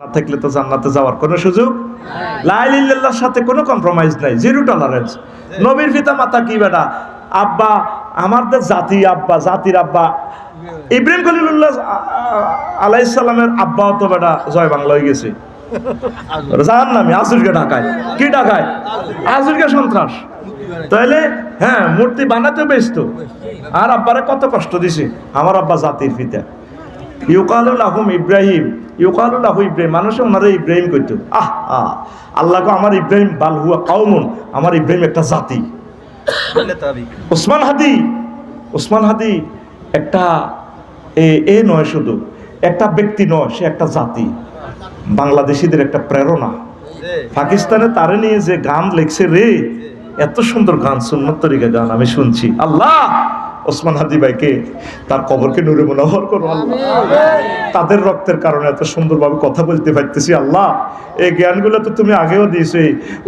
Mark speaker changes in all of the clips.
Speaker 1: না থাকলে তো জান্নাতে যাওয়ার কোনো সুযোগ লা ইলাহা ইল্লাল্লাহর সাথে কোনো কম্প্রোমাইজ নাই, জিরো টলারেন্স। নবীর পিতা মাতা কি বেটা, আব্বা আমাদের জাতির আব্বা ইব্রাহিম খলিলুল্লাহ আলাইহিস সালামের আব্বাও তো বেটা জয় বাংলা হয়ে গেছে জাহান্নামী, আসুরকে ঢাকায় কি ঢাকায় আসুরকে সন্ত্রাস। তাইলে হ্যাঁ মূর্তি বানাতে ব্যস্ত, আর আব্বারে কত কষ্ট দিছে। আমার আব্বা জাতির পিতা, ইউকালু লাহুম ইব্রাহিম, ইউকালু লাহু ইব্রাহিম, মানুষে ওনারে ইব্রাহিম কইতো। আল্লাহ কো আমার ইব্রাহিম বাল হুয়া কাউমুন, আমার ইব্রাহিম একটা জাতি। ওসমান হাদি একটা এ নয়, শুধু একটা ব্যক্তি নয়, সে একটা জাতি, বাংলাদেশিদের একটা প্রেরণা। পাকিস্তানে তারে নিয়ে যে গান লেখছে রে, এত সুন্দর গান, সুন্নত তরিকা গান আমি শুনছি। আল্লাহ ওসমান হাদি ভাইকে, তার কবরকে নূরে মুনাওয়ার করো আল্লাহ। তাদের রক্তের কারণে এত সুন্দরভাবে কথা বলতে পারতেছি আল্লাহ। এই জ্ঞানগুলো তো তুমি আগেও দিয়েছো,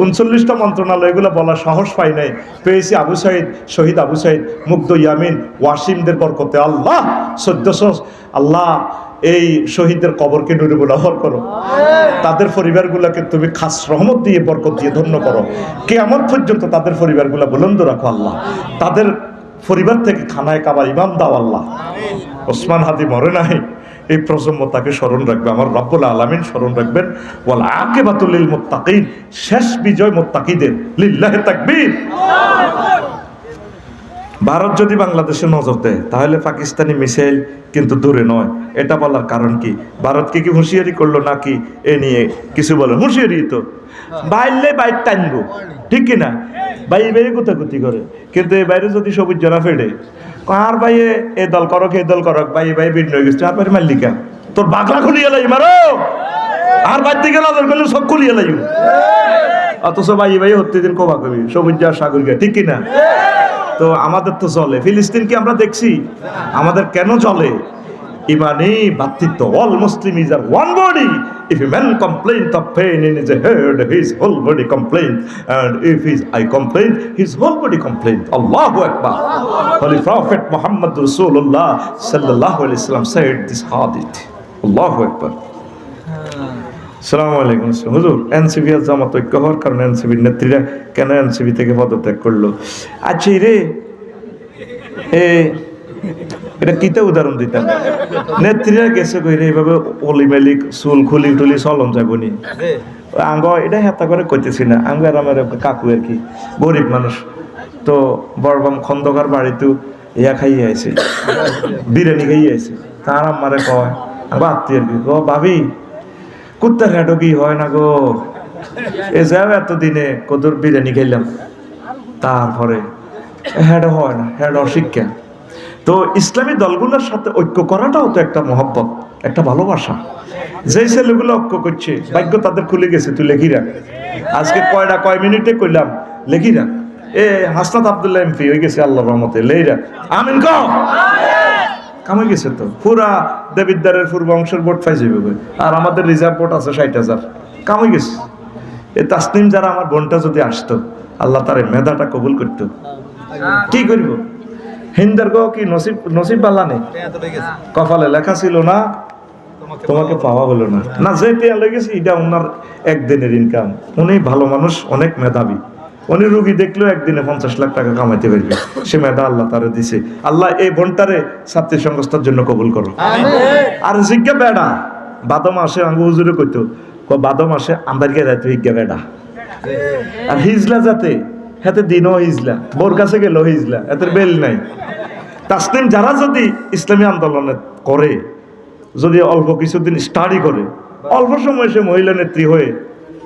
Speaker 1: 39টা মন্ত্রণালয় এগুলো বলার সাহস পাই নাই, পেয়েছি আবু সাইদ, শহীদ আবু সাইদ, মুগ্ধ ইয়ামিন, ওয়াসিমদের বরকতে আল্লাহ। 1400 আল্লাহ এই শহীদদের কবরকে নূরে মুনাওয়ার করো, তাদের পরিবারগুলোকে তুমি খাস রহমত দিয়ে বরকত দিয়ে ধন্য করো, কিয়ামত পর্যন্ত তাদের পরিবারগুলো বুলন্দ রাখো আল্লাহ। তাদের পরিবার থেকে খানায় কাবার ইমাম দাও আল্লাহ। ওসমান হাদি মরে নাই, এই প্রজন্ম তাকে স্মরণ রাখবে, আমার রব্বুল আলামিন স্মরণ রাখবেন। ওয়াল আকিবাতুল লিল মুত্তাকিন, শেষ বিজয় মুত্তাকিদের, লিল্লাহি তাকবীর। ভারত যদি বাংলাদেশে নজর দেয় তাহলে পাকিস্তানি মিসাইল কিন্তু দূরে নয়। এটা বলার কারণ কি, ভারতকে কি হুঁশিয়ারি করলো নাকি এ নিয়ে কিছু বলে? হুঁশিয়ারি তো, বাইরে বাইর টানবো, ঠিক কিনা? বাইরে গুতাগুতি করে, কিন্তু এই বাইরে যদি সবুজ জনা ফেড়ে আর বাইয়ে এ দল করক এ দল করক, বাইরে ভিন্ন হয়ে গেছে, আপনার মাল্লিকা তোর বাগলা খুলিয়ে লাই মারো, আর বাইর দিকে নজর করলে সব খুলিয়ে লাই। অথচ বাইরে প্রতিদিন কোবা কবি সবুজ সাগর গিয়া, ঠিক কিনা? তো আমাদের তো জলে, ফিলিস্তিনকে আমরা দেখছি, আমাদের কেন জলে? ইমানি ভাতৃত্ব, all Muslim is are one body. If a man complain of pain in his head, his whole body complain, and if his eye complain, his whole body complain. Allahu Akbar. Holy Prophet Muhammad Rasulullah sallallahu alaihi wasallam said this hadith. Allahu Akbar. আসসালামু আলাইকুম। হুজুর, NCP আর জামাত ঐক্য হওয়ার কারণে এনসিপির নেত্রীরা কেন NCP থেকে পদত্যাগ করলো? আচ্ছা রে, এটা কিতে উদাহরণ দিতাম, নেত্রীরা গেছে কইরে এইভাবে অলি মালিক চুল খুলি টুলি চলন যাবনি আঙ্গ, এটা হেতা করে কইতেছি না, আঙ্গ আর আমার কাকু আর কি গরিব মানুষ তো, বড়বাম খন্দকার বাড়িতে ইয়া খাইয়ে আইছে, বিরিয়ানি খাইয়ে আইছে, তার আমারে কয় আমার আত্মীয় কি গো, ভাবি কুত্তার হেঁটো কি হয় না গো, এ যাও এতদিনে কদর বিরিয়ানি খেলাম, তারপরে হেঁটো হয় না, হেঁটো অশিক্ষা। তো ইসলামী দলগুলোর সাথে ঐক্য করাটাও তো একটা মহব্বত, একটা ভালোবাসা। যেই ছেলেগুলো ঐক্য করছে ভাগ্য তাদের খুলে গেছে, তুই লেখি রাখ। আজকে কয় মিনিটে কইলাম লেখি রাখ। হাসনাত আব্দুল্লাহ এমপি হয়ে গেছে আল্লাহর রহমতে, লেই রাখ আমিন কও কামে গেছে তো, পুরা দেবিদ্দারের পূর্ব অংশের ভোট পাই যাবে, আর আমাদের রিজার্ভ ভোট আছে 60,000, কামে গেছে। এই তাসনিম যারা আমার বোনটা যদি আসতো, আল্লাহ তার মেধাটা কবুল করতো, কি করব? হিন্দার গো কি নসিব বাল্লা নেই, কপালে লেখা ছিল না, তোমাকে পাওয়া হলো না, না যে পেয়ে লেগেছে এটা ওনার একদিনের ইনকাম। উনি ভালো মানুষ, অনেক মেধাবী, উনি রুগী দেখলেও একদিনে 50 লাখ টাকা কামাইতে পারবে, সে মেধা আল্লাহ তারে দিছে। আল্লাহ এই বোনটারে ছাত্রী সংস্থার জন্য কবুল করো। আর জিজ্ঞা বেড়া বাদম আসে, আঙ্গু হুজুরে কইতো বাদম আসে আম্বারকে যাইতো হিজ্ঞা বেড়া, আর হিজলা যাতে হাতে দিনও হিজলা, বোর কাছে গেল হিজলা, এত বেল নাই। তাসনিম যারা যদি ইসলামী আন্দোলনে করে, যদি অল্প কিছুদিন স্টাডি করে, অল্প সময় সে মহিলা নেত্রী হয়ে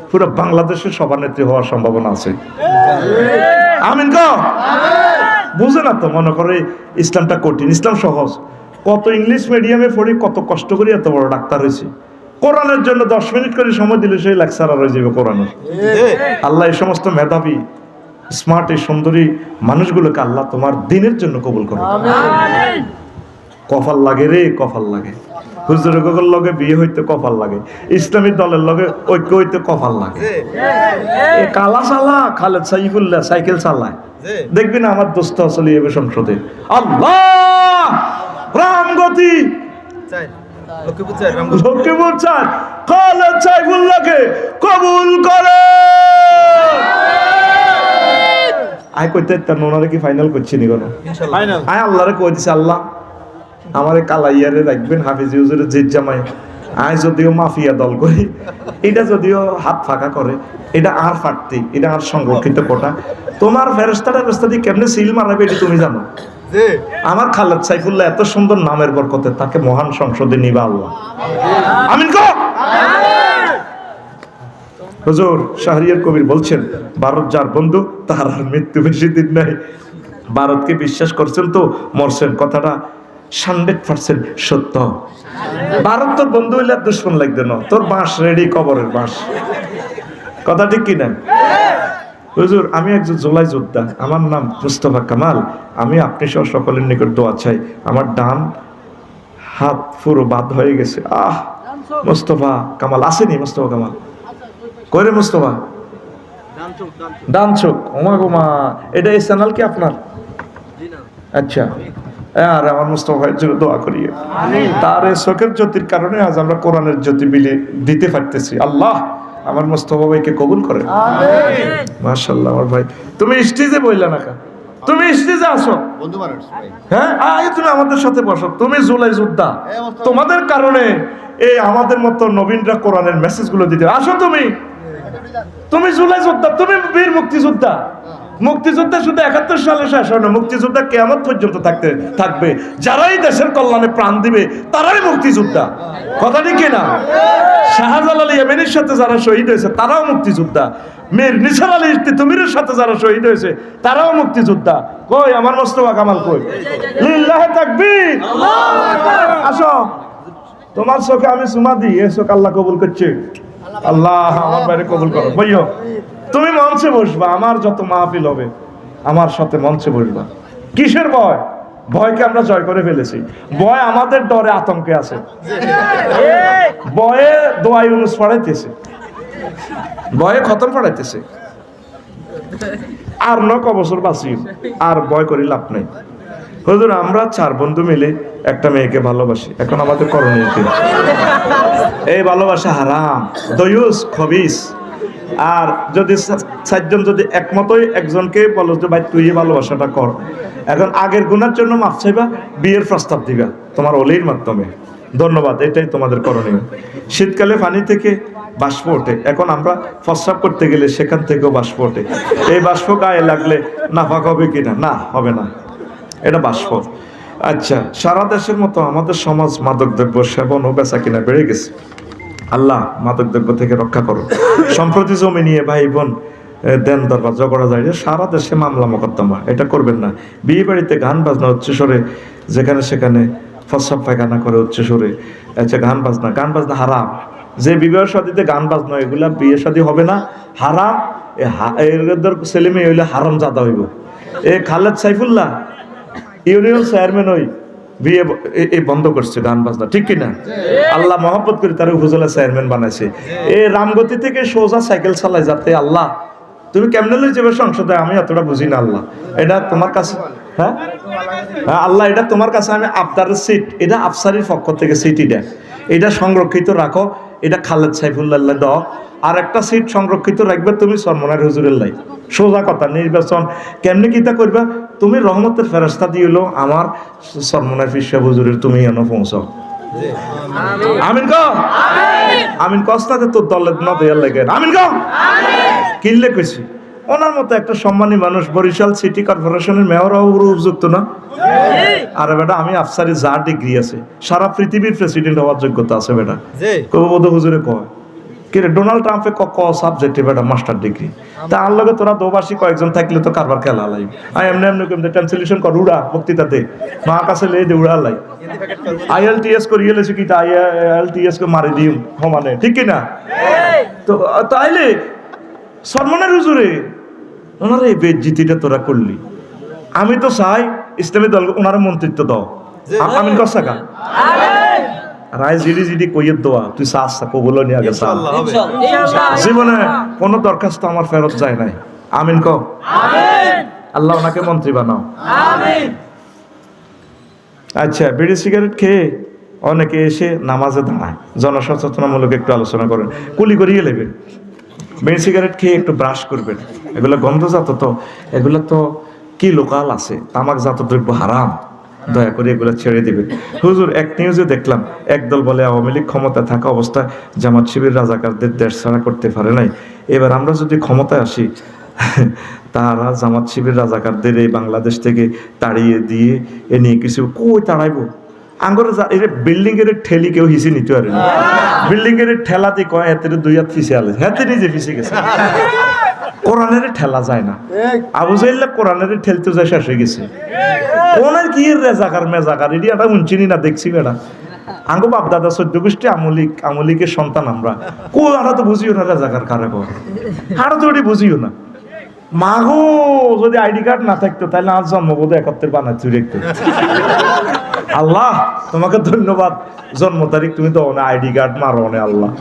Speaker 1: পুরো বাংলাদেশের সভানেত্রী হওয়ার সম্ভাবনা আছে। আমিন কও। বুঝে না তো, মনে করে ইসলামটা কঠিন, ইসলাম সহজ। কত ইংলিশ মিডিয়ামে পড়ি, কত কষ্ট করে এত বড় ডাক্তার হয়েছে। কোরআনের জন্য 10 মিনিট করে সময় দিলে সেই লেকচারার হয়ে যাবে কোরআনের। আল্লাহ এই সমস্ত মেধাবী স্মার্ট এই সুন্দরী মানুষগুলোকে আল্লাহ তোমার দিনের জন্য কবুল করো। কপাল লাগে রে, কপাল লাগে। হুজুরের লগে বিয়ে হইতে কপাল লাগে, ইসলামী দলের লগে ঐক্য হইতে কপাল লাগে। কালা চালা খালেদ সাইফুল্লাহ সাইকেল চালায়, দেখবি না আমার দোস্ত চলে যাবে সংসদে। আল্লাহ রাম গতি লক্ষ্মীপুর চার খালেদ সাইফুল্লাহকে কবুল করে। আয় কইতে তার ওনারে কি ফাইনাল করছি নি কোনো
Speaker 2: ফাইনাল
Speaker 1: আয় আল্লাহরে কই দিছে, আল্লাহ আমারে কালাইয়ারে রাখবেন হাফিজি হুজুরের জিদ জামাই। আয় যদিও মাফিয়া দল করি, এটা যদিও হাত ফাঁকা করে, এটা আর ফাটতি, এটা আর সংরক্ষিত কোটা। তোমার ফেরেশতাটা রাস্তা দিয়ে কেমনে সিল মারাবে এটা তুমি জানো। আমার খালেদ সাইফুল্লাহ এত সুন্দর নামের বরকতে তাকে মহান সংসদে নিবা আল্লাহ। আমিন কও। হুজুর শাহরিয়ার কবির বলছেন, ভারত যার বন্ধু তার আর মৃত্যু বেশি দিন নাই। ভারতকে বিশ্বাস করছেন তো মরছেন, কথাটা 100% সত্য। ভারত তোর বন্ধু হইলে আর দুশ্মন লাগবে না, তোর বাঁশ রেডি, কবরের বাঁশ। কথা ঠিক কিনা? হুজুর আমি একজন জুলাই যোদ্ধা, আমার নাম মুস্তফা কামাল, আমি আপনি সহ সকলের নিকট দোয়া চাই। আমার ডান হাত পুরো বাদ হয়ে গেছে। মুস্তফা কামাল আসেনি? মুস্তফা কামাল কইরে? মুস্তফা ডান চোখ, ওমা গোমা, এটা এই চ্যানেল কি আপনার? আচ্ছা, আর আমার মুস্তফা ভাইয়ের জন্য দোয়া করি, তার এই চোখের জ্যোতির কারণে আজ আমরা কোরআনের জ্যোতি বিলে দিতে পারতেছি। আল্লাহ আমার মুস্তফা ভাইকে কবুল করে। মাশাআল্লাহ। আমার ভাই তুমি স্টেজে বইলা না, তুমি স্টেজে আসো, হ্যাঁ আয় তুমি আমাদের সাথে বসো। তুমি জুলাই যোদ্ধা, তোমাদের কারণে এই আমাদের মতো নবীনরা কোরআনের মেসেজ গুলো দিতে আসো। তুমি জুলাই যোদ্ধা, তুমি বীর মুক্তিযোদ্ধা। মুক্তিযোদ্ধা শুধু 71 সালে শেষ হয় না, মুক্তিযোদ্ধা কিয়ামত পর্যন্ত থাকবে। যারাই দেশের কল্যাণে প্রাণ দিবে তারাই মুক্তিযোদ্ধা। কথা ঠিক কিনা? শাহজালাল ইয়েমেনের সাথে যারা শহীদ হয়েছে তারাও মুক্তিযোদ্ধা। মীর নিসার আলী তিতুমিরের সাথে যারা শহীদ হয়েছে তারাও মুক্তিযোদ্ধা। কই আমার মুস্তফা কামাল কই? লিল্লাহি তাকবীর, আসো। তোমার চোখে আমি চুমা দিই, এ চোখ আল্লাহ কবুল করছে। আল্লাহ আমার বাইরে কবুল করো। বইও তুমি মঞ্চে বসবা, আমার যত মাহফিল হবে আমার সাথে মঞ্চে বসবা। কিসের ভয়? ভয়কে আমরা জয় করে ফেলেছি। ভয় আমাদের ডরে আতঙ্কে আছে। ভয়ে দোয়া ইউনুস পড়াইতেছে, ভয়ে খতম পড়াইতেছে। আর 9 বছর বাঁচি, আর ভয় করি লাভ নাই। হুজুর আমরা 4 বন্ধু মিলে একটা মেয়েকে ভালোবাসি, এখন আমাদের করণীয় কি? এই ভালোবাসা হারাম, দয়ুস, খবিস। আর যদি 4 জন যদি একমতই একজনকে বলো যে ভাই তুই ভালোবাসাটা কর, এখন আগের গুনার জন্য মাফ চাইবা, বিয়ের প্রস্তাব দিবা তোমার ওলির মাধ্যমে। ধন্যবাদ, এটাই তোমাদের করণীয়। শীতকালে পানি থেকে বাষ্প ওঠে, এখন আমরা প্রস্রাব করতে গেলে সেখান থেকেও বাষ্প ওঠে। এই বাষ্প গায়ে লাগলে নাফাক হবে কিনা? না, হবে না, এটা বাষ্প। আচ্ছা, সারা দেশের মতো আমাদের সমাজ মাদক দ্রব্য সেবন ও বেচা কিনা বেড়ে গেছে। আল্লাহ মাদক দ্রব্য থেকে রক্ষা করো। সম্প্রতি জমি নিয়ে ভাই বোন দেন দরবার ঝগড়া যায়, সারা দেশে মামলা মোকদ্দমা, এটা করবেন না। বিয়ে বাড়িতে গান বাজনা উচ্চস্বরে, যেখানে সেখানে প্রস্রাব পায়খানা করে উচ্চস্বরে। আচ্ছা, গান বাজনা হারাম। যে বিবাহ শাদীতে গান বাজনা, এগুলা বিয়ে শাদী হবে না, হারাম। এদের ছেলে মেয়ে হইলে হারাম জাদা হইব। এ খালেদ সাইফুল্লাহ ইউনিয়ন চেয়ারম্যান হই বিয়ে বন্ধ করছে গান বাজনা, ঠিক কিনা? আল্লাহ মহব্বত করে তার উপজেলা চেয়ারম্যান বানাইছে। এই রামগতি থেকে সোজা সাইকেল চালায় যাতে। আল্লাহ তুমি কেমনে লই যাবে সংসদে, আমি এতটা বুঝি না। আল্লাহ এটা তোমার কাছে, হ্যাঁ আল্লাহ এটা তোমার কাছে আমি আবদারের সিট, এটা আফসারির পক্ষ থেকে সিট, এটা সংরক্ষিত রাখো। এটা খালেদ সাইফুল্লাহ দাও। আর একটা সিট সংরক্ষিত রাখবে তুমি সরমনার হুজুরের লাই। সোজা কথা, নির্বাচন কেমনে কিতা করবা? তুমি রহমতের ফেরেশতা দিয়েলো আমার সরমনার ফিরসা হুজুরের, তুমি এনে পৌঁছাও। আমিন কও। আমিন কস্তাতে তোর দলে না দেয়ার লাগে। আমিন কও। কিনলে কইছি ওনার মতো একটা সম্মানী মানুষ বরিশাল সিটি কর্পোরেশনের মেয়রও উপযুক্ত না? আরে বেটা, আমি আফসারি যা ডিগ্রি আছে, সারা পৃথিবীর প্রেসিডেন্ট হওয়ার যোগ্যতা আছে বেটা। কবি হুজুরে কয় কি রে, ডোনাল্ড ট্রাম্পে ক সাবজেক্টে বেটা মাস্টার ডিগ্রি। তা আর লগে তোরা দোবাসী কয়েকজন থাকলে তো কারবার খেলা লাই। আমি এমনি কেমনি ট্রান্সলেশন কর, উড়া বক্তৃতাতে মা কাছে লে দে উড়া লাই। IELTS করিয়ে লেছি কি তা IELTS কে মারি দিই সমানে, ঠিক কিনা? তো তাইলে সরমনের হুজুরে ওনার এই বেজ্জিতিটা তোরা করলি। আমি তো চাই ইসলামী দল ওনার মন্ত্রিত্ব দাও। আমিন কসাকা রায় জিডি কইয়ের দোয়া তুই চাস কবুল নিয়ে আগে জীবনে কোনো দরখাস্ত আমার ফেরত যায় নাই। আমিন কও। আল্লাহ ওনাকে মন্ত্রী বানাও। আচ্ছা, বিড়ি সিগারেট খেয়ে অনেকে এসে নামাজে দাঁড়ায়, জনসচেতনামূলক একটু আলোচনা করেন, কুলি করিয়ে নেবেন, মেন সিগারেট খেয়ে একটু ব্রাশ করবেন, এগুলো গন্ধজাত, তো এগুলো তো কি লোকাল আছে, তামাকজাত দ্রব্য হারাম, দয়া করে এগুলো ছেড়ে দিবেন। হুজুর এক নিউজে দেখলাম একদল বলে আওয়ামী লীগ ক্ষমতায় থাকা অবস্থায় জামাত শিবির রাজাকারদের দেশ ছাড়া করতে পারে নাই, এবার আমরা যদি ক্ষমতায় আসি তারা জামাত শিবির রাজাকারদের এই বাংলাদেশ থেকে তাড়িয়ে দিয়ে এ নিয়ে কিছু কই তাড়াইবো, আঙ্গরে বিল্ডিং এর ঠেলি কেউ হিসি নিতে পারে না, বিল্ডিং এর ঠেলাতে কয় হাতের 2 হাত ফিসে আলে, হাতে নিজে ফিসে গেছে। কোরআনের ঠেলা যায় না, আবু জাহেল কোরআনের ঠেলতে যায় শেষ হয়ে গেছে। কোরআনের কি রেজাকার মেজাকার এটি একটা উঞ্চিনি না দেখছি বেড়া, আঙ্গো বাপ দাদা 14 গোষ্ঠী আমলিকের সন্তান আমরা, আরা তো বুঝিও না রেজাকার কারে কর, আরো তো ওটি বুঝিও না। মাগো যদি আইডি কার্ড না থাকতো তাহলে আজ জন্মবোধ 71 বানাচ্ছি রেখতে। আল্লাহ তোমাকে ধন্যবাদ, জন্ম তারিখ তুমি তো আইডি কার্ড মারো না, আল্লাহ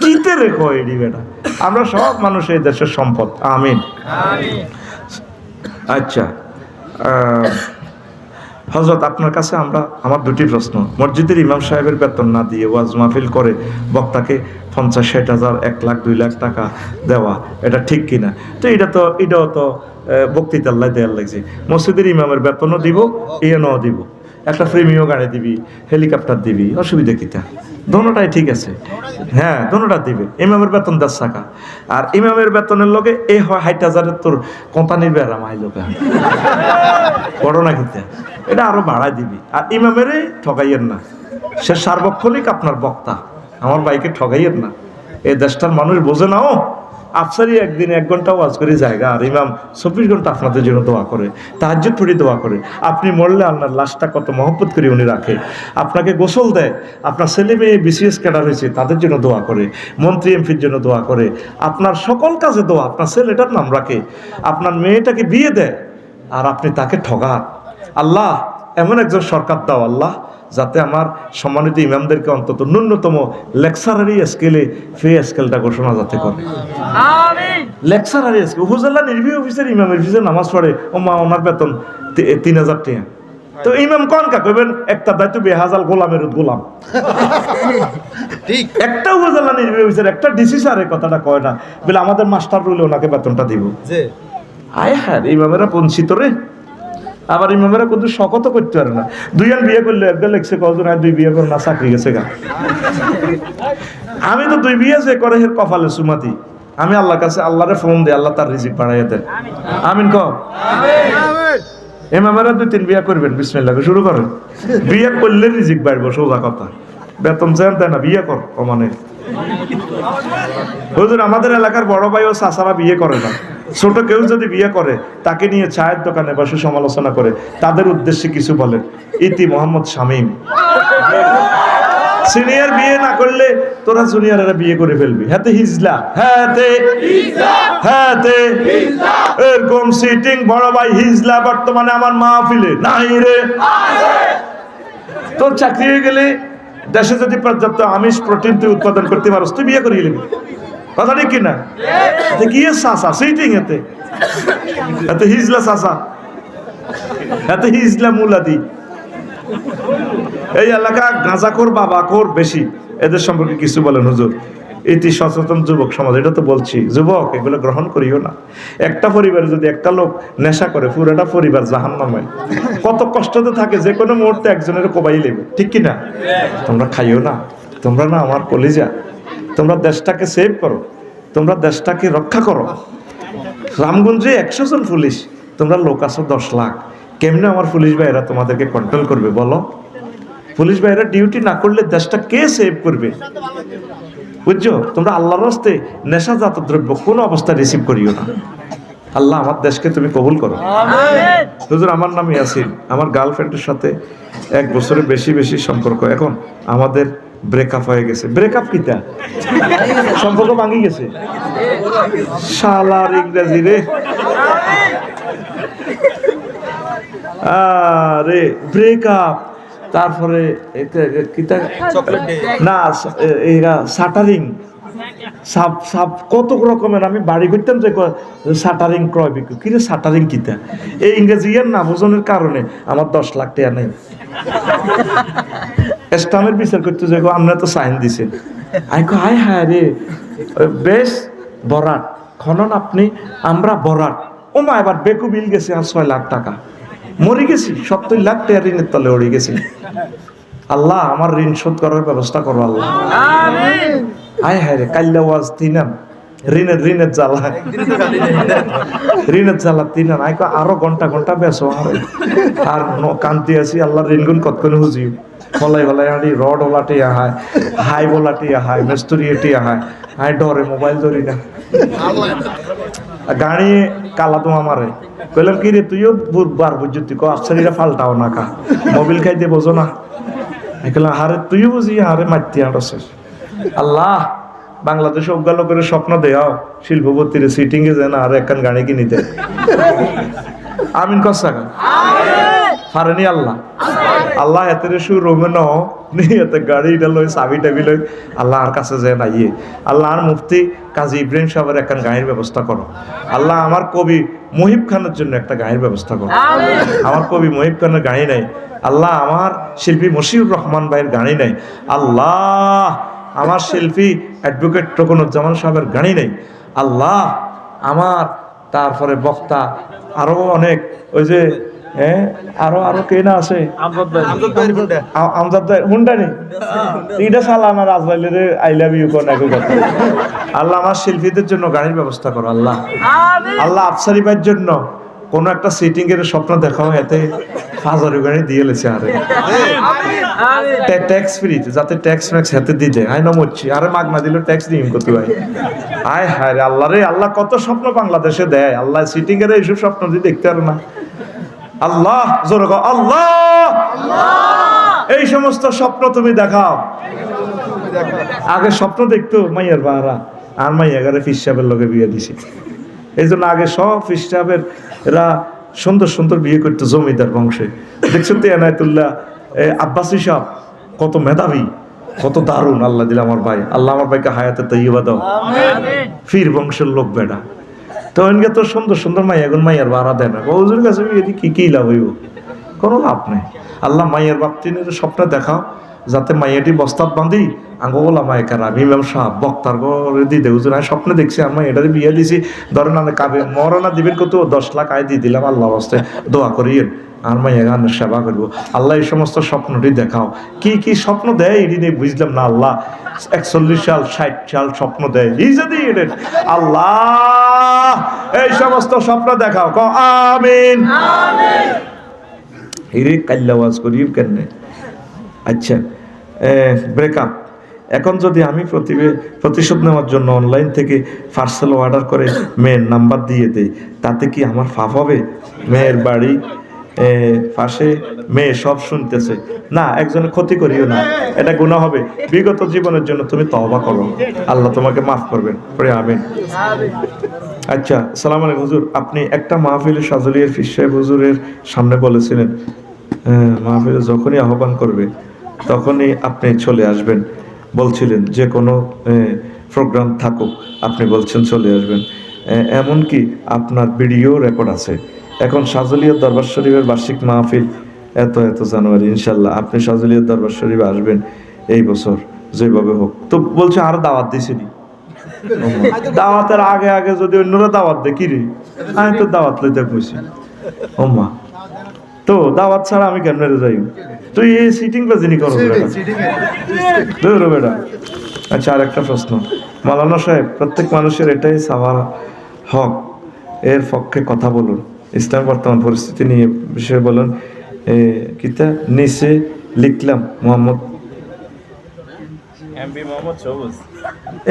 Speaker 1: কিতে রেখো এডি বেটা, আমরা সব মানুষ এই দেশের সম্পদ, আমিন। আচ্ছা হযরত আপনার কাছে আমার 2টি প্রশ্ন। মসজিদের ইমাম সাহেবের বেতন না দিয়ে ওয়াজ মাহফিল করে বক্তাকে 50-60 হাজার 1 লাখ 2 লাখ টাকা দেওয়া, এটা ঠিক কিনা? তো এটাও তো বক্তৃতা আল্লাহ দেয়ার লাগছে। মসজিদের ইমামের বেতনও দিব, ইয়েনও দিব, একটা প্রেমীয় গাড়ি দিবি, হেলিকপ্টার দিবি, অসুবিধা কিটা? দোনোটাই ঠিক আছে, হ্যাঁ দোনোটা দিবে। ইমামের বেতন 10 টাকা, আর ইমামের বেতনের লগে এই 60,000 তোর কোম্পানির বেড়া মাইলো বড় না কিতা, এটা আরো বাড়াই দিবি। আর ইমামেরই ঠকাইয়ের না, সে সার্বক্ষণিক আপনার বক্তা, আমার ভাইকে ঠকাইয়ের না। এই দেশটার মানুষ বোঝে না, আফসারি একদিন 1 ঘন্টা ওয়াজ করে জায়গা, আর ইমাম 24 ঘন্টা আপনাদের জন্য দোয়া করে, তাহাজ্জুদ পড়ে দোয়া করে। আপনি মরলে আপনার লাশটা কত মহব্বত করে উনি রাখে, আপনাকে গোসল দেয়, আপনার ছেলে মেয়ে বিসিএস ক্যাডার হয়েছে তাদের জন্য দোয়া করে, মন্ত্রী এমপির জন্য দোয়া করে, আপনার সকল কাজে দোয়া, আপনার ছেলেটার নাম রাখে, আপনার মেয়েটাকে বিয়ে দেয়, আর আপনি তাকে ঠগান। আল্লাহ এমন একজন সরকার দাও আল্লাহ, যাতে আমার সম্মানিত ইমামদেরকে অন্তত ন্যূনতম লেকচারারি স্কেলে ফি স্কেলটা ঘোষণা যাতে করে। লেকচারারি স্কেল, উপজেলা নির্বাহী অফিসের ইমামের ফিসে নামাজ পড়ে, ও মা ওনার বেতন 3,000 টাকা, তো ইমাম কোন কা কইবেন একটা দায়িত্ব বেহাজাল গোলামের গোলাম। ঠিক একটা উপজেলা নির্বাহী অফিসের একটা ডিসি স্যার এই কথাটা কয় না, বলে আমাদের মাস্টার রইলে ওনাকে বেতনটা দিব। আয় হ্যাঁ ইমামেরা বঞ্চিত রে। আবার ইমামেরা কিন্তু শকত করতে পারে না, 2 জন বিয়ে করলে একবার লেখছে কজন, আর 2 বিয়ে করে না চাকরি গেছে গা। আমি তো 2 বিয়ে যে করে এর কপালে সুমাতি, আমি আল্লাহর কাছে আল্লাহরে ফোন দিই, আল্লাহ তার রিজিক বাড়াইয়া দেন, আমিন কও। ইমামেরা 2-3 বিয়ে করবেন, বিসমিল্লাহ শুরু করেন, বিয়ে করলে রিজিক বাড়বো, সোজা কথা। বেতন চান তাই না, বিয়ে কর মানে। হুজুর আমাদের এলাকার বড় ভাই ও চাচারা বিয়ে করে না, ছোট কেউ যদি বিয়ে করে তাকে নিয়ে চায়ের দোকানে বসে সমালোচনা করে, তাদের উদ্দেশ্যে কিছু বলেন। ইতি মোহাম্মদ শামীম, সিনিয়র বিয়ে না করলে তোরা জুনিয়রেরা বিয়ে করে ফেলবি, হাতে হিজলা, হাতে এরকম সিটিং বড় ভাই হিজলা বর্তমানে আমার মাহফিলে নাই রে। তোর চাকরি হয়ে গেলে দেশে যদি পর্যাপ্ত আমিষ প্রোটিন তুই উৎপাদন করতে পারস, তুই বিয়ে করে গেলি, কথা ঠিক কিনা? কি চাষা সিটিং, এতে হিজলা চাষা, এতে হিজলা মুলাদি। এই এলাকা গাঁজাখোর বাবাখোর বেশি, এদের সম্পর্কে কিছু বলেন হুজুর। এটি সচেতন যুবক সমাজ, এটা তো বলছি যুবক এগুলো গ্রহণ করিও না। একটা পরিবারে যদি একটা লোক নেশা করে, পুরোটা পরিবার জাহান্নামে। কত কষ্টতে থাকে, যে কোনো মুহূর্তে একজনের কোবাই লেবে, ঠিক কিনা? তোমরা খাইও না, তোমরা না আমার কলিজা, তোমরা দেশটাকে সেভ করো, তোমরা দেশটাকে রক্ষা করো। রামগঞ্জে 100 জন পুলিশ, তোমরা লোক আছো 10 লাখ, কেমনে আমার পুলিশ ভাইয়েরা তোমাদেরকে কন্ট্রোল করবে বলো? পুলিশ ভাইয়েরা ডিউটি না করলে দেশটা কে সেভ করবে? বুঝছো? তোমরা আল্লাহর রাস্তে নেশাজাত দ্রব্য কোনো অবস্থায় রিসিভ করিও না। আল্লাহ আমার দেশকে তুমি কবুল করো। হুজুর আমার নাম ইয়াসিন, আমার গার্লফ্রেন্ডের সাথে 1 বছরের বেশি সম্পর্ক, এখন আমাদের ব্রেকআপ হয়ে গেছে। ব্রেকআপ কিটা? সম্পর্ক ভাঙি গেছে। শালার ইংরেজি রে, আরে ব্রেকআপ, তারপরে না শাটারিং, সাপ কত রকমের। আমি বাড়ি করতাম যে শাটারিং ক্রয় বিক্রয়, কিরে শাটারিং কিতা? এই ইংরেজি না বোঝানোর কারণে আমার 10 লাখ টাকা নেই। ইসলামের বিচার করতে যাই, আমরা তো সাইন দিছেন। আমি কো হায় হায় রে, বেশ বরাট খনন আপনি, আমরা বরাট। ও মা, এবার বেকু বিল গেছে আর 6 লাখ টাকা, মরে গেছি, 70 লাখ টাকা ঋণের তলে উড়ে গেছি। আল্লাহ আমার ঋণ শোধ করার ব্যবস্থা করো আল্লাহ। হায় হায় রে, কাল্লা ওয়াজ তিনাম, ঋণের জ্বালা, ঋণের জ্বালা তিনাম। আই কো আরো ঘন্টা ঘন্টা বেসো আর কান্তি আছি, আল্লাহ ঋণ গুণ কতক্ষণে হুজিও ফলাই ফলাই আনি, রড ওলাটি আহায়, হাই বলাটি আহায়, মেস্তরি এটি আহায়, হাই ডরে মোবাইল ধরি না। গাড়ি কালা তো আমারে কইলাম কি রে, তুইও বার বুঝতি কো আফসারিরা ফালটাও না কা, মোবিল খাইতে বোঝো না। কইলাম হারে তুইও বুঝি, হারে মারতি আড়ছে। আল্লাহ বাংলাদেশে অজ্ঞালো করে স্বপ্ন দেও শিল্পপতির সিটিং এ যেন আর একখান গাড়ি কিনিতে। আমিন কসা পারেনি আল্লাহ। আল্লাহ এতে সুর রোমে ন এতে গাড়িটা লই, চাবি টাবি লই আল্লাহ আর কাছে যায় না। আল্লাহ আর মুফতি কাজী ইব্রাহিম সাহেবের একখান গাড়ির ব্যবস্থা করো আল্লাহ। আমার কবি মহিব খানের জন্য একটা গাড়ির ব্যবস্থা করো। আমার কবি মহিব খানের গাড়ি নাই আল্লাহ। আমার শিল্পী মশিউর রহমান ভাইয়ের গাড়ি নাই আল্লাহ। আমার শিল্পী অ্যাডভোকেট রকনুজ্জামান সাহেবের গাড়ি নেই আল্লাহ। আমার তারপরে বক্তা আরো অনেক, ওই যে আরো আরো কে না আছে, আমজাদ ভাই হুন্ডা নেই, এটা সালাম আর আজরাইলের আই লাভ ইউ কোন একই কথা। আল্লাহ আমার শিল্পীদের জন্য গাড়ির ব্যবস্থা করো আল্লাহ। আল্লাহ আফসারি ভাইয়ের জন্য কোন একটা সিটিং এর স্বপ্ন দেখাও, এতে 5000 গাড়ি দিয়ে লেছে আরে ট্যাক্স ফ্রি, যাতে ট্যাক্স ম্যাক্স হাতে দিতে আই নমচ্ছি, আরে মাগনা দিল ট্যাক্স দিম কত ভাই। আয় হায় রে আল্লাহ রে, আল্লাহ কত স্বপ্ন বাংলাদেশে দেয় আল্লাহ। সিটিং এর এইসব স্বপ্ন দিয়ে দেখতে পারে না আল্লাহ। জোরে কও আল্লাহ, এই সমস্ত স্বপ্ন তুমি দেখাও। আগে স্বপ্ন দেখতো মাইয়ার বাহারা, আর মাইয়া গারে ফিস সাহেবের লগে বিয়ে দিছি, এই জন্য আগে সব ফিস সাহেবের এরা সুন্দর সুন্দর বিয়ে করতো জমিদার বংশে। দেখছেন তো এনায়েতুল্লাহ আব্বাসী সাহেব কত মেধাবী, কত দারুণ আল্লাহ দিল আমার ভাই। আল্লাহ আমার ভাইকে হায়াতে তাইয়্যিবা দাও, ফির বংশের লোক বেটা। তো এনকে তো সুন্দর সুন্দর মাইয়াগুন মাইয়ার ভাড়া দেয় না, হুজুর কাছে কি লাভ হইব, কোনো লাভ নেই। আল্লাহ মাইয়ার বাপটিনের স্বপ্ন দেখাও, যাতে মাইয়াটি বস্তাত বাঁধি আঙ্গোলা মায়েকার ইমাম সাহেব বক্তার ঘরে দিয়ে দে হুজুর আমি স্বপ্নে দেখছি আমি এটারে বিয়ে দিছি, ধরেন আমি কাবে মরনা দিবেন কত 10 লাখ আয় দিয়ে দিলাম আল্লাহ বাস্তে দোয়া করিয়েন আর মাইয়া গানের সেবা করবো। আল্লাহ এই সমস্ত স্বপ্নটি দেখাও। কি কি স্বপ্ন দেয় এটি নিয়ে বুঝলাম না আল্লাহ। 41 সাল 60 সাল স্বপ্ন দেয় যদি আল্লাহ এই সমস্ত স্বপ্ন দেখাও। ক আমিন। হিরে কাল্লাওয়াজ করিম কেন। আচ্ছা ব্রেকআপ, এখন যদি আমি প্রতিশোধ নেওয়ার জন্য অনলাইন থেকে পার্সেল অর্ডার করে মেয়ের নাম্বার দিয়ে দেই, তাতে কি আমার পাপ হবে? মেয়ের বাড়ি পাশে, মেয়ে সব শুনতেছে, না একজনের ক্ষতি করিও না, এটা গুনাহ হবে। বিগত জীবনের জন্য তুমি তওবা করো, আল্লাহ তোমাকে মাফ করবেন। পরে আমিন। আচ্ছা আসসালামু আলাইকুম হুজুর, আপনি একটা মাহফিলে সাজলিয়ার ফিস সাহেব হুজুরের সামনে বলেছিলেন মাহফিলে যখনই আহ্বান করবে তখনই আপনি চলে আসবেন, বলছিলেন যে কোনো প্রোগ্রাম থাকুক আপনি বলছেন চলে আসবেন, এমনকি আপনার ভিডিও রেকর্ড আছে। এখন সাজলিয়ার দরবার শরীফের বার্ষিক মাহফিল এত জানুয়ারি, ইনশাল্লাহ আপনি সাজলিয়ার দরবার শরীফে আসবেন এই বছর যেভাবে হোক। তো বলছে আর দাওয়াত দিছিনি, দাওয়াতের আগে আগে যদি অন্যরা দাওয়াত দেয় কি রে, আমি তো দাওয়াত লইতে কইছি ও মা, তো দাওয়াত ছাড়া আমি কেমনে যাই? তুই এই সিটিং বাজিনি করো বেটা। আচ্ছা আর একটা প্রশ্ন, মাওলানা সাহেব প্রত্যেক মানুষের এটাই চাওয়ার হক, এর পক্ষে কথা বলুন। ইসলাম বর্তমান পরিস্থিতি নিয়ে বিষয়ে বলুন। কিতা নিচে লিখলাম মোহাম্মদ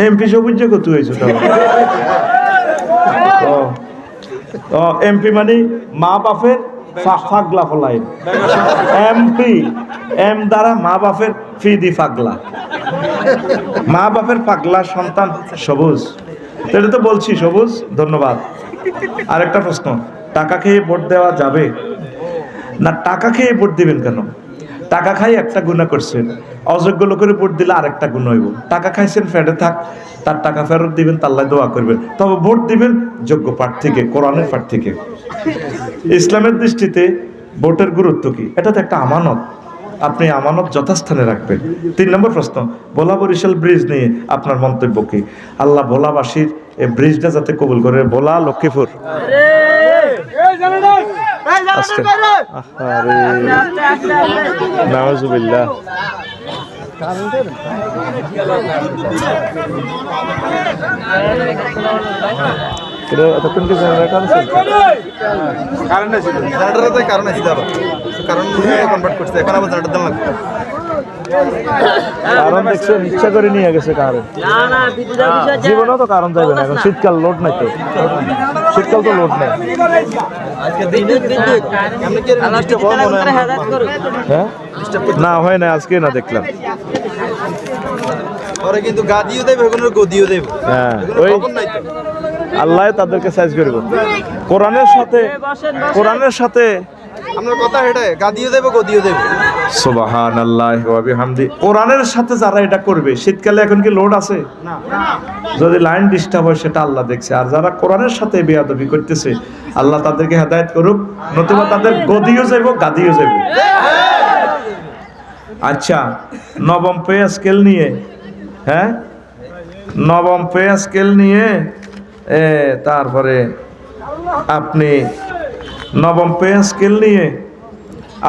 Speaker 1: এমপি সবুজ যে কত হয়েছে এমপি মানে মা বাপের ফাগলা ফলাই, এমপি এম দ্বারা মা বাপের ফিদি ফাগলা, মা বাপের পাগলা সন্তান সবুজ, এটা তো বলছি সবুজ। ধন্যবাদ। আরেকটা প্রশ্ন, টাকা খেয়ে ভোট দেওয়া যাবে না? টাকা খেয়ে ভোট দিবেন কেন? টাকা খাই একটা গুনাহ করছেন, অযোগ্য লোকের ভোট দিলে আরেকটা গুনাহ হইব। টাকা খাইছেন ফেডে থাক, তার টাকা ফেরত দিবেন, আল্লাহ দোয়া করবেন, তবে ভোট দিবেন যোগ্য প্রার্থীকে, কোরআনের প্রার্থীকে। ইসলামের দৃষ্টিতে ভোটের গুরুত্ব কি? এটা তো একটা আমানত, আপনি আমানত যথাস্থানে রাখবেন। 3 নম্বর প্রশ্ন, ভোলা বরিশাল ব্রিজ নিয়ে আপনার মন্তব্য কি? আল্লাহ ভোলাবাসীর এই ব্রিজটা যাতে কবুল করে। ভোলা লক্ষ্মীপুর আজকে নাউজুবিল্লাহ। এতক্ষণ কি জেনারেটর আছে?
Speaker 2: কারণ কনভার্ট করছে, এখন আবার জেনারেটর দাম লাগবে।
Speaker 1: কারণ দেখছেন ইচ্ছা করে নিয়ে গেছে কারেন্ট। জীবনেও তো কারণ যাবে না, এখন শীতকাল লোড নাই তো, শীতকাল তো লোড নাই। হ্যাঁ না হয় না, আজকে না দেখলাম।
Speaker 2: ওরা কিন্তু গাদিও দেবে, কোনো গদিও দেবে।
Speaker 1: হ্যাঁ ওই আল্লাহ তাদেরকে সাইজ করব। কোরআনের সাথে
Speaker 2: আপনার কথা হেঁটে গাদিও দেবে, গদিও দেবে।
Speaker 1: সুবহানাল্লাহি ওয়া বিহামদি। কোরআনের সাথে যারা এটা করবে, শীতকালে এখন কি লোড আছে?
Speaker 2: না।
Speaker 1: যদি লাইন ডিস্টার্ব হয় সেটা আল্লাহ দেখছে। আর যারা কোরআনের সাথে বেয়াদবি করতেছে, আল্লাহ তাদেরকে হেদায়েত করুক, নতুবা তাদের গদিও যাইব, গাদিও যাইব। আচ্ছা, নবম পে স্কেল নিয়ে, হ্যাঁ নবম পে স্কেল নিয়ে তারপরে আপনি নবম পে স্কেল নিয়ে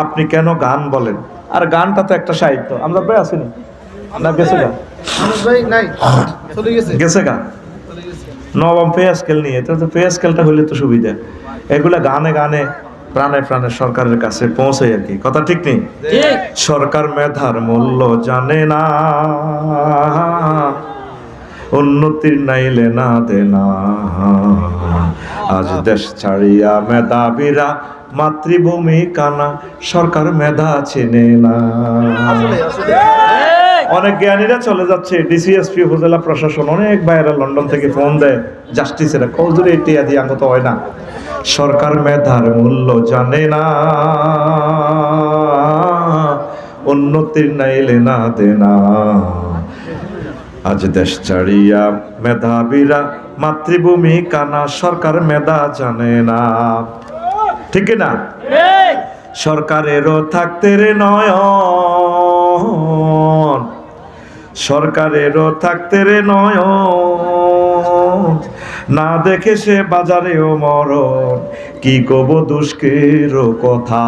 Speaker 1: আপনি কেন গান বলেন? আর গানটা তো একটা সাহিত্য। আমরা ভাই আসিনি না, গেছে গা গেছে গা নবম পে স্কেল নিয়ে। তো পে স্কেলটা হলে তো সুবিধা। এগুলা গানে গানে প্রাণে প্রাণে সরকারের কাছে পৌঁছে আর কি। কথা ঠিক নেই? সরকার মেধার মূল্য জানে না, উন্নতির নাইলে না দেনা। আজ দেশ ছাড়িয়া মেধাবীরা মাতৃভূমি কানা, সরকার মেধা চেনে না। অনেক জ্ঞানীরা চলে যাচ্ছে, ডিসিএসপি উপজেলা প্রশাসন, অনেক বাইরে লন্ডন থেকে ফোন দেয় জাস্টিসেরা, কৌজুরে টিয়া দিয়ে আঙ্গত হয় না। সরকার মেধার মূল্য জানে না, উন্নতির নাইলে না দেনা। আজ দেশ ছাড়িয়া মেধাবীরা মাতৃভূমি কানা, সরকার মেধা জানে না। ঠিক না? সরকারেরও থাকতে রে নয়ন, সরকারেরও থাকতে রে নয়ন, না দেখে সে বাজারেও মরণ, কি কব দুষ্কের কথা।